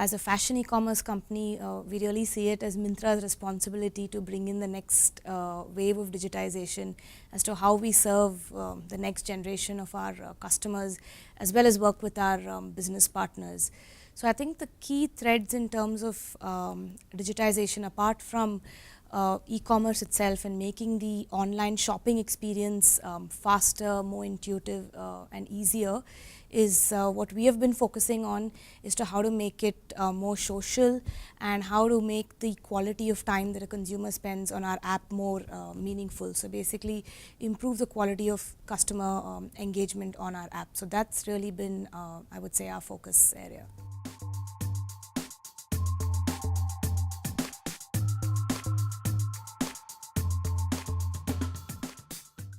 As a fashion e-commerce company, we really see it as Myntra's responsibility to bring in the next wave of digitization as to how we serve the next generation of our customers, as well as work with our business partners. So I think the key threads in terms of digitization, apart from e-commerce itself and making the online shopping experience faster, more intuitive and easier, is what we have been focusing on is to how to make it more social and how to make the quality of time that a consumer spends on our app more meaningful. So basically improve the quality of customer engagement on our app. So that's really been, I would say, our focus area.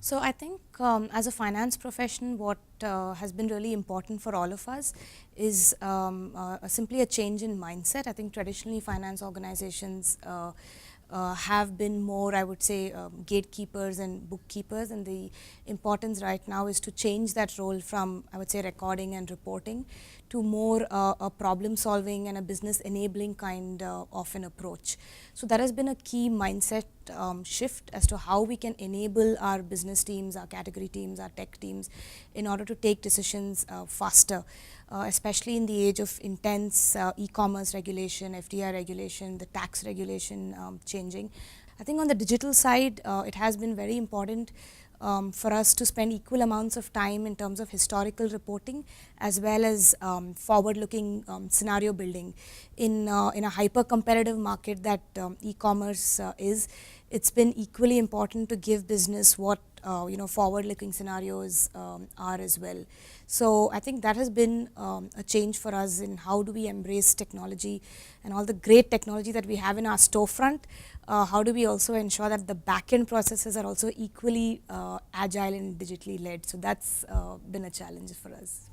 So I think as a finance profession, what has been really important for all of us is simply a change in mindset. I think traditionally finance organizations have been more, I would say, gatekeepers and bookkeepers, and the importance right now is to change that role from, I would say, recording and reporting to more a problem solving and a business enabling kind of an approach. So that has been a key mindset shift as to how we can enable our business teams, our category teams, our tech teams in order to take decisions faster, especially in the age of intense e-commerce regulation, FDI regulation, the tax regulation changing. I think on the digital side, it has been very important for us to spend equal amounts of time in terms of historical reporting as well as forward-looking scenario building. In a hyper-competitive market that e-commerce is, it's been equally important to give business what forward-looking scenarios are as well. So I think that has been a change for us in how do we embrace technology and all the great technology that we have in our storefront. How do we also ensure that the back-end processes are also equally agile and digitally led? So that's been a challenge for us.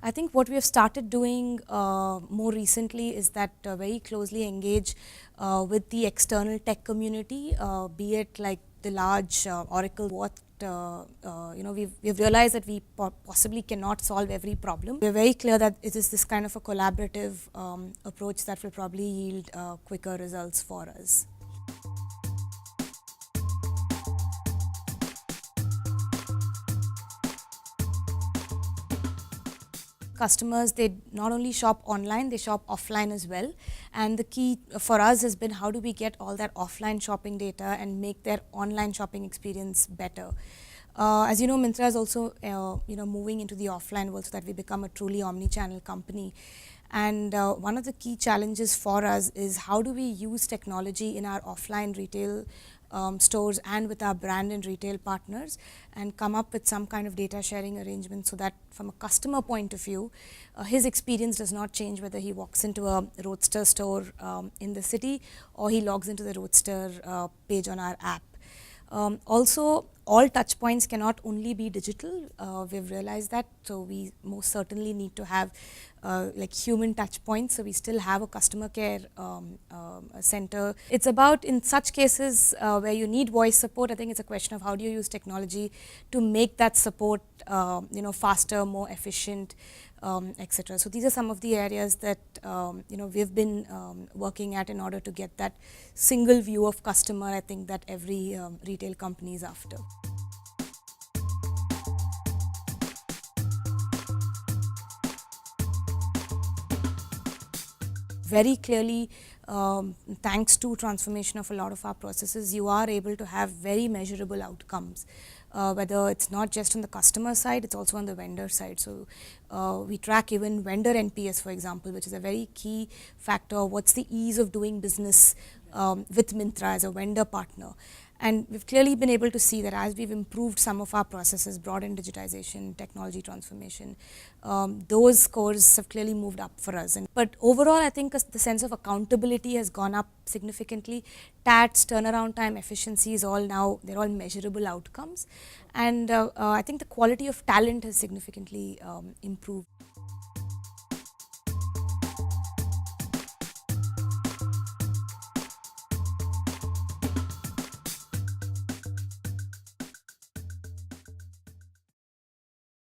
I think what we have started doing more recently is that very closely engage with the external tech community, be it like the large Oracle, what we've realized that we possibly cannot solve every problem. We're very clear that it is this kind of a collaborative approach that will probably yield quicker results for us. Customers, they not only shop online, they shop offline as well. And the key for us has been how do we get all that offline shopping data and make their online shopping experience better. As you know, Myntra is also moving into the offline world so that we become a truly omni-channel company. And one of the key challenges for us is how do we use technology in our offline retail stores and with our brand and retail partners and come up with some kind of data sharing arrangement so that from a customer point of view, his experience does not change whether he walks into a Roadster store in the city or he logs into the Roadster page on our app. Also, all touch points cannot only be digital. We've realized that, so we most certainly need to have like human touch points. So we still have a customer care center. It's about, in such cases where you need voice support, I think it's a question of how do you use technology to make that support faster, more efficient, etc. So these are some of the areas that we've been working at in order to get that single view of customer, I think, that every retail company is after. Very clearly, thanks to transformation of a lot of our processes, you are able to have very measurable outcomes. Whether it's not just on the customer side, it's also on the vendor side. So we track even vendor NPS, for example, which is a very key factor. What's the ease of doing business with Myntra as a vendor partner? And we've clearly been able to see that as we've improved some of our processes, brought in digitization, technology transformation, those scores have clearly moved up for us. But overall, I think the sense of accountability has gone up significantly. TATs, turnaround time, efficiencies, they're all measurable outcomes. And I think the quality of talent has significantly improved.